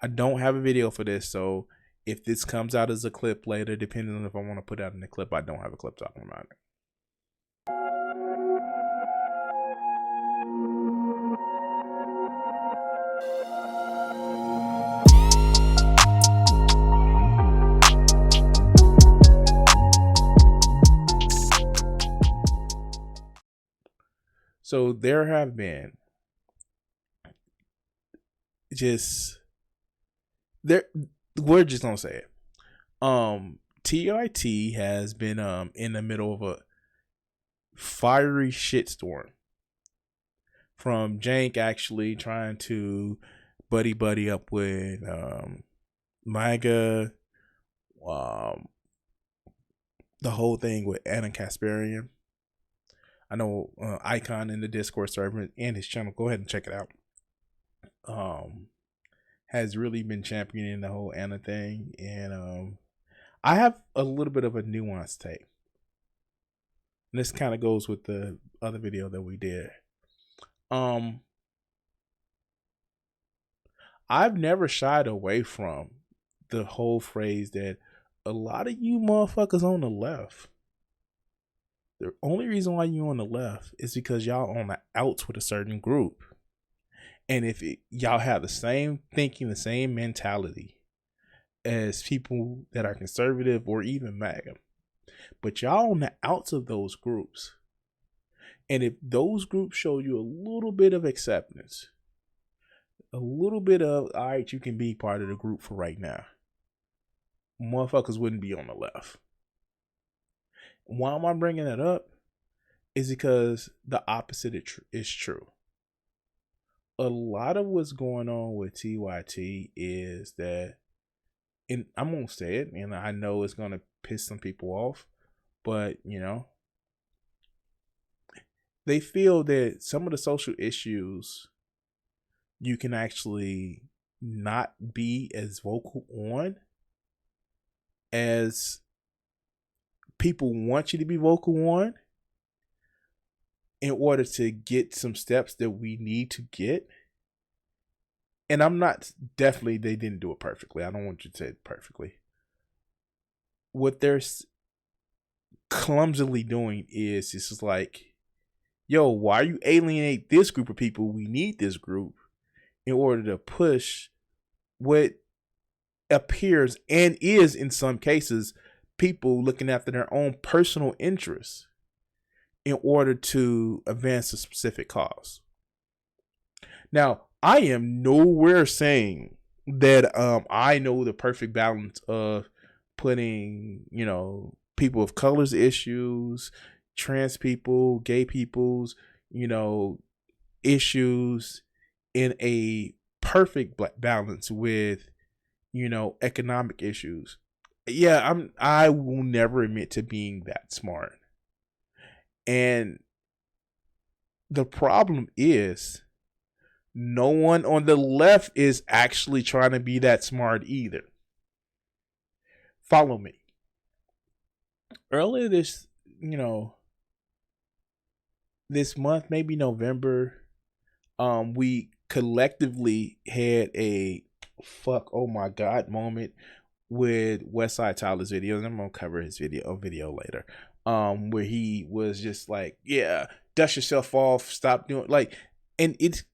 I don't have a video for this, so if this comes out as a clip later, depending on if I want to put out in the clip, I don't have a clip talking about it. So there have been we're just gonna say it. TYT has been in the middle of a fiery shitstorm from Jank actually trying to buddy up with MAGA, the whole thing with Anna Kasparian. I know Icon in the Discord server and his channel, go ahead and check it out, has really been championing the whole Anna thing. And I have a little bit of a nuanced take. And this kind of goes with the other video that we did. I've never shied away from the whole phrase that a lot of you motherfuckers on the left, the only reason why you on the left is because y'all on the outs with a certain group. And if y'all have the same thinking, the same mentality as people that are conservative or even MAGA, but y'all on the outs of those groups, and if those groups show you a little bit of acceptance, a little bit of, all right, you can be part of the group for right now, motherfuckers wouldn't be on the left. Why am I bringing that up? Is because the opposite is true. A lot of what's going on with TYT is that, and I'm going to say it, and I know it's going to piss some people off, but, you know, they feel that some of the social issues you can actually not be as vocal on as people want you to be vocal on in order to get some steps that we need to get. And I'm not, definitely they didn't do it perfectly. I don't want you to say it perfectly. What they're clumsily doing is it's just like, yo, why you alienate this group of people? We need this group in order to push what appears and is in some cases people looking after their own personal interests in order to advance a specific cause. Now, I am nowhere saying that I know the perfect balance of putting, you know, people of color's issues, trans people, gay people's, you know, issues in a perfect balance with, you know, economic issues. Yeah, I will never admit to being that smart. And the problem is no one on the left is actually trying to be that smart either. Follow me. Earlier this, you know, this month, maybe November, we collectively had a oh my god moment with Westside Tyler's videos. I'm gonna cover his video later. Where he was just like, yeah, dust yourself off, stop doing like, and it's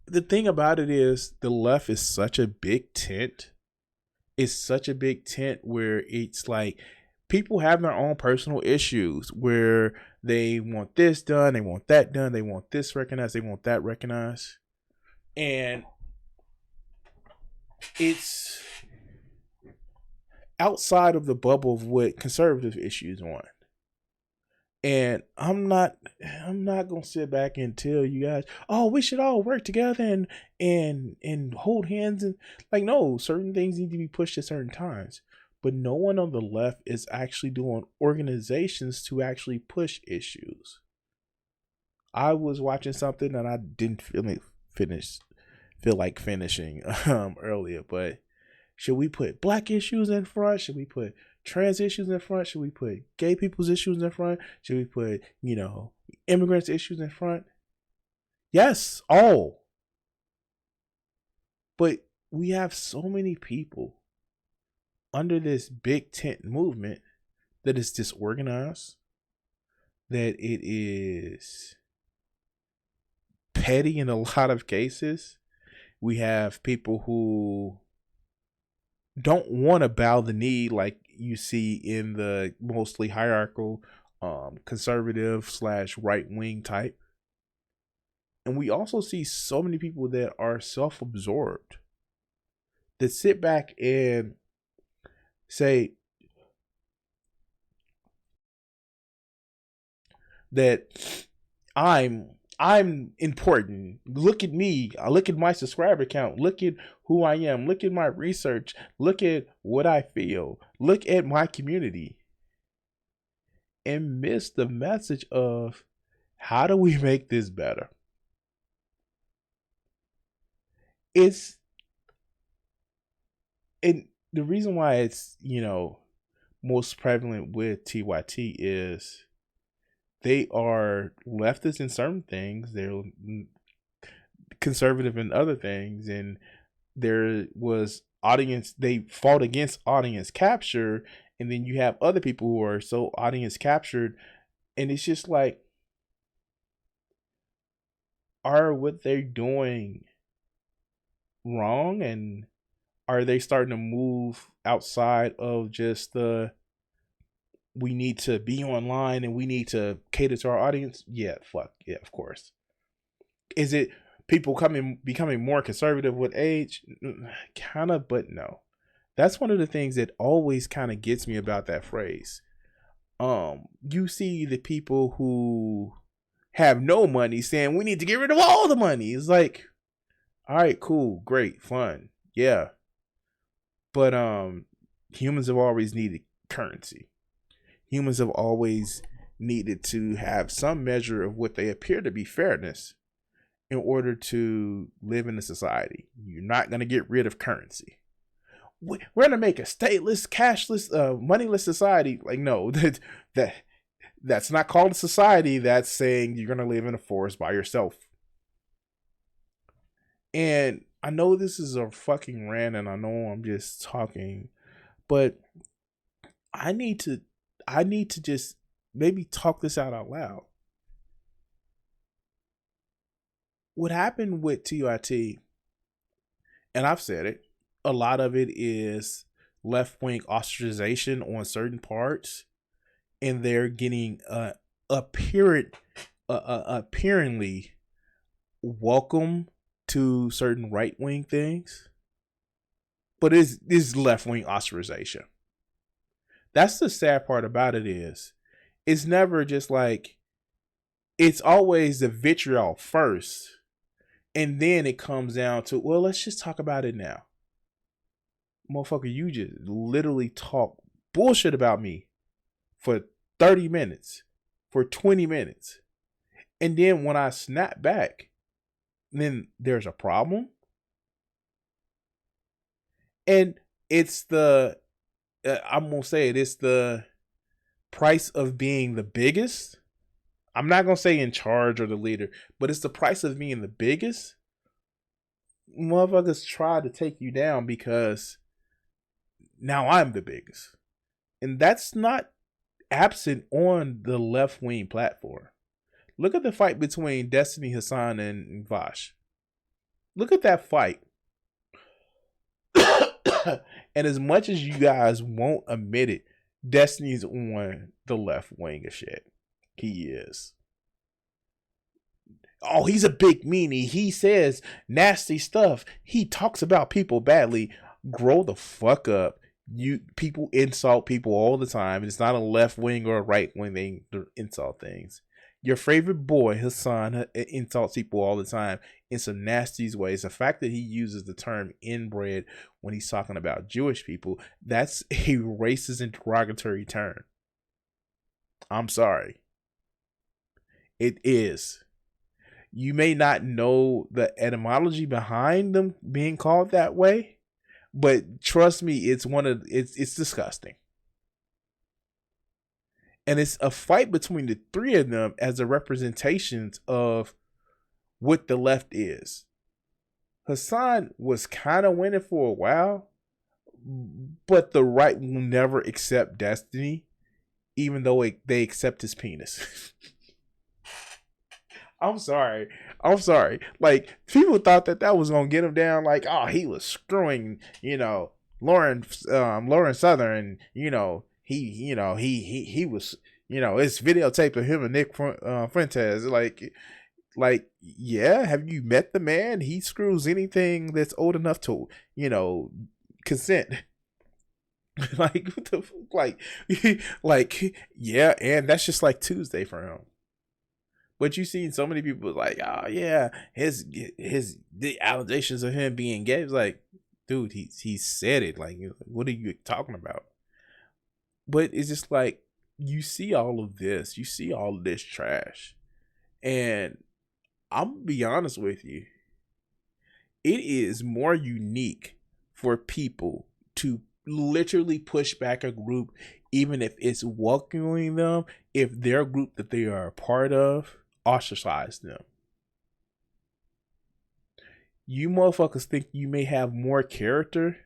the thing about it is the left is such a big tent. It's such a big tent where it's like people have their own personal issues where they want this done, they want that done, they want this recognized, they want that recognized. And it's outside of the bubble of what conservative issues want. And I'm not gonna sit back and tell you guys, oh, we should all work together and hold hands, and like, no, certain things need to be pushed at certain times. But no one on the left is actually doing organizations to actually push issues. I was watching something and I didn't feel like finishing earlier, but should we put black issues in front? Should we put trans issues in front? Should we put gay people's issues in front? Should we put, you know, immigrants' issues in front? Yes, all. But we have so many people under this big tent movement that is disorganized, that it is petty in a lot of cases. We have people who don't want to bow the knee like you see in the mostly hierarchical conservative / right wing type. And we also see so many people that are self-absorbed, that sit back and say that I'm important. Look at me. I look at my subscriber count. Look at who I am. Look at my research. Look at what I feel. Look at my community. And miss the message of, how do we make this better? And the reason why it's, most prevalent with TYT is they are leftist in certain things, they're conservative in other things, and there was they fought against audience capture, and then you have other people who are so audience captured, and it's just like, are what they're doing wrong? And are they starting to move outside of just we need to be online and we need to cater to our audience? Yeah, of course. Is it people becoming more conservative with age? Kind of, but no. That's one of the things that always kind of gets me about that phrase. You see the people who have no money saying we need to get rid of all the money. It's like, all right, cool, great, fun, yeah. But humans have always needed currency. Humans have always needed to have some measure of what they appear to be fairness in order to live in a society. You're not going to get rid of currency. We're going to make a stateless, cashless, moneyless society. Like, no, that's not called a society. That's saying you're going to live in a forest by yourself. And I know this is a fucking rant, and I know I'm just talking, but I need to just maybe talk this out loud. What happened with TYT, and I've said it, a lot of it is left-wing ostracization on certain parts, and they're getting apparently welcome to certain right-wing things, but it's left-wing ostracization. That's the sad part about it, is it's never just like, it's always the vitriol first, and then it comes down to, well, let's just talk about it now. Motherfucker, you just literally talk bullshit about me for 30 minutes, for 20 minutes. And then when I snap back, then there's a problem. And it's I'm going to say it's the price of being the biggest. I'm not going to say in charge or the leader, but it's the price of being the biggest. Motherfuckers try to take you down because now I'm the biggest. And that's not absent on the left-wing platform. Look at the fight between Destiny Hassan and Vash. Look at that fight. And as much as you guys won't admit it, Destiny's on the left wing of shit. He is. Oh, he's a big meanie. He says nasty stuff. He talks about people badly. Grow the fuck up. People insult people all the time. It's not a left wing or a right wing. They insult things. Your favorite boy, Hassan, insults people all the time in some nasty ways. The fact that he uses the term inbred when he's talking about Jewish people, that's a racist and derogatory term. I'm sorry. It is. You may not know the etymology behind them being called that way, but trust me, it's disgusting. And it's a fight between the three of them as a representation of what the left is. Hassan was kind of winning for a while, but the right will never accept Destiny, even though they accept his penis. I'm sorry. I'm sorry. Like, people thought that was gonna get him down. Like, oh, he was screwing, Lauren Southern. He was, it's videotape of him and Nick Fuentes. Yeah. Have you met the man? He screws anything that's old enough to, consent. Like, what the fuck? Like, yeah. And that's just like Tuesday for him. But you seen so many people like, oh yeah, the allegations of him being gay. It's like, dude, he said it. Like, what are you talking about? But it's just like, you see all of this, trash, and I'm gonna be honest with you, it is more unique for people to literally push back a group, even if it's welcoming them, if their group that they are a part of ostracize them. You motherfuckers think you may have more character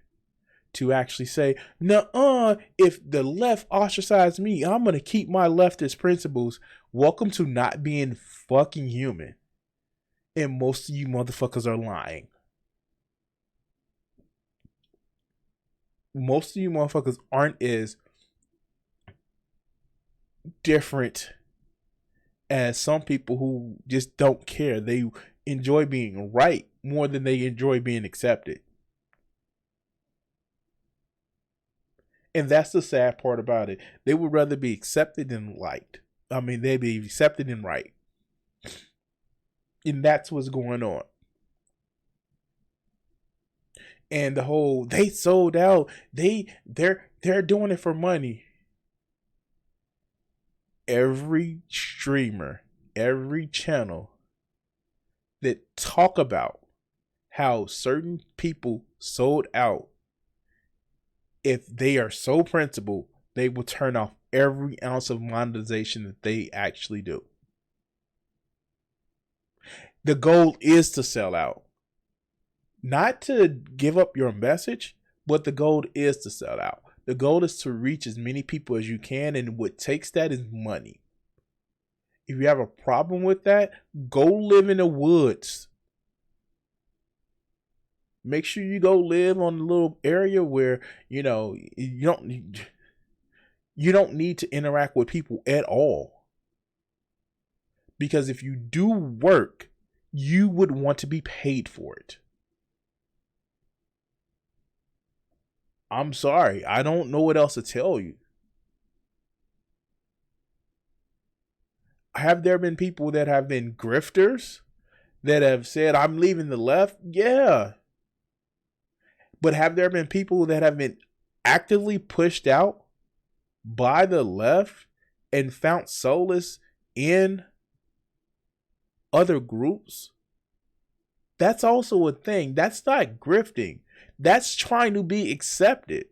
to actually say, nuh-uh, if the left ostracized me, I'm gonna keep my leftist principles. Welcome to not being fucking human. And most of you motherfuckers are lying. Most of you motherfuckers aren't as different as some people who just don't care. They enjoy being right more than they enjoy being accepted. And that's the sad part about it. They would rather be accepted than liked. I mean, they'd be accepted and right. And that's what's going on. And the whole, they sold out. They're doing it for money. Every streamer, every channel that talk about how certain people sold out, if they are so principled, they will turn off every ounce of monetization that they actually do. The goal is to sell out. Not to give up your message, but the goal is to sell out. The goal is to reach as many people as you can, and what takes that is money. If you have a problem with that, go live in the woods. Make sure you go live on a little area where, you don't need to interact with people at all. Because if you do work, you would want to be paid for it. I'm sorry. I don't know what else to tell you. Have there been people that have been grifters that have said, I'm leaving the left? Yeah. But have there been people that have been actively pushed out by the left and found solace in other groups? That's also a thing. That's not grifting. That's trying to be accepted.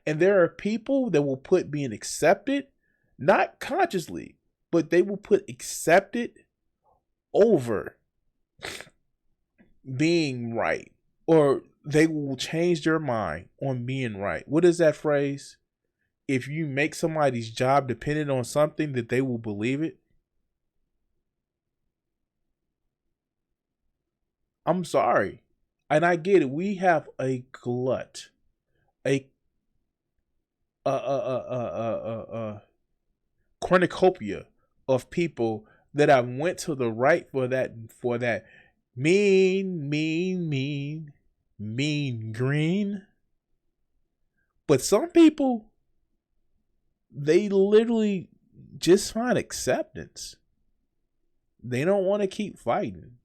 And there are people that will put being accepted, not consciously, but they will put accepted over being right. Or they will change their mind on being right. What is that phrase? If you make somebody's job dependent on something, that they will believe it. I'm sorry. And I get it. We have a glut, a cornucopia of people that have went to the right for that mean green. But some people, they literally just find acceptance. They don't want to keep fighting.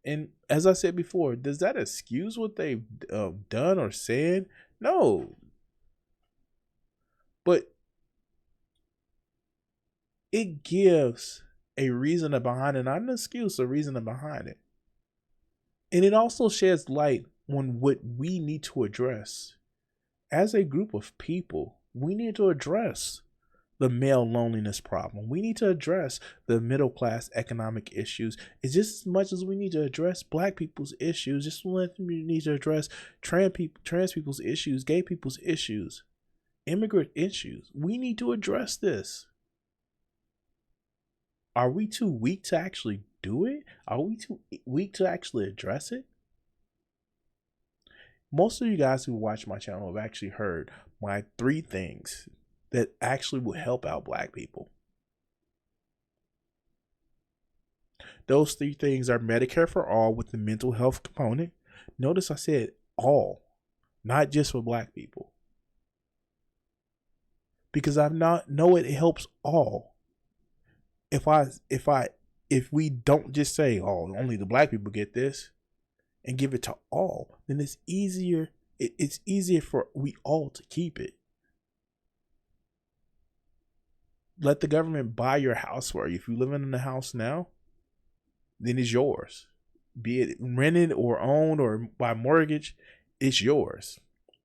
And as I said before, does that excuse what they've done or said? No. But it gives a reason behind it, not an excuse, a reason behind it. And it also sheds light on what we need to address. As a group of people, we need to address the male loneliness problem. We need to address the middle class economic issues. It's just as much as we need to address black people's issues, just as we need to address trans people's issues, gay people's issues, immigrant issues. We need to address this. Are we too weak to actually do it? Are we too weak to actually address it? Most of you guys who watch my channel have actually heard my 3 things that actually will help out black people. Those 3 things are Medicare for all with the mental health component. Notice I said all, not just for black people. Because I know it helps all. If we don't just say, oh, only the black people get this and give it to all, then it's easier. It's easier for we all to keep it. Let the government buy your house for you. If you're living in the house now, then it's yours. Be it rented or owned or by mortgage, it's yours.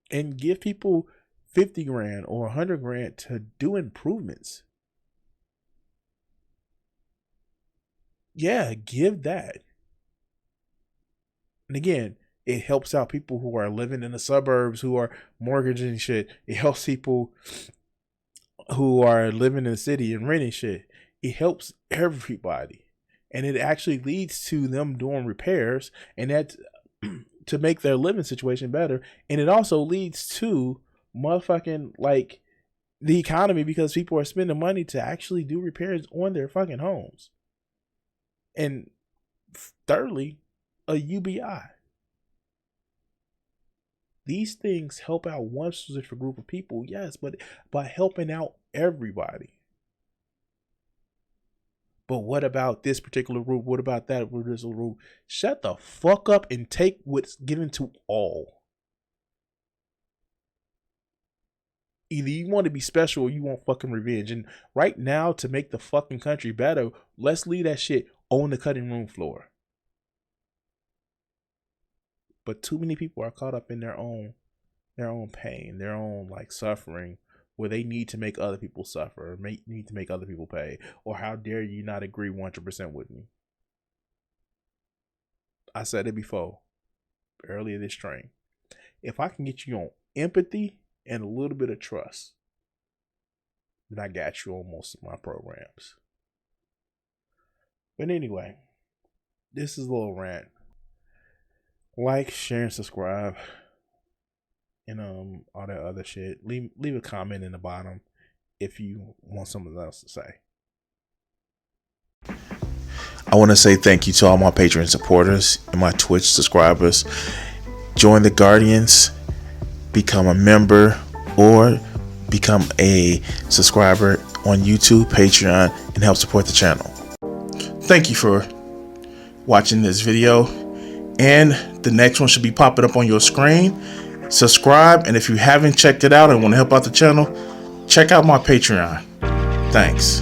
And give people 50 grand or 100 grand to do improvements. Yeah, give that. And again, it helps out people who are living in the suburbs, who are mortgaging shit. It helps people who are living in the city and renting shit. It helps everybody. And it actually leads to them doing repairs, and that to make their living situation better. And it also leads to motherfucking like the economy, because people are spending money to actually do repairs on their fucking homes. And thirdly, a UBI. These things help out one specific group of people, yes, but by helping out everybody. But what about this particular group? What about that particular group? Shut the fuck up and take what's given to all. Either you want to be special or you want fucking revenge. And right now, to make the fucking country better, let's leave that shit on the cutting room floor. But too many people are caught up in their own pain, their own like suffering, where they need to make other people suffer, or need to make other people pay. Or how dare you not agree 100% with me? I said it before, earlier this train. If I can get you on empathy and a little bit of trust, then I got you on most of my programs. But anyway, this is a little rant. Like, share, and subscribe, and all that other shit. Leave a comment in the bottom if you want something else to say. I want to say thank you to all my Patreon supporters and my Twitch subscribers. Join the Guardians, become a member, or become a subscriber on YouTube, Patreon, and help support the channel. Thank you for watching this video, and the next one should be popping up on your screen. Subscribe, and if you haven't checked it out and want to help out the channel, check out my Patreon. Thanks.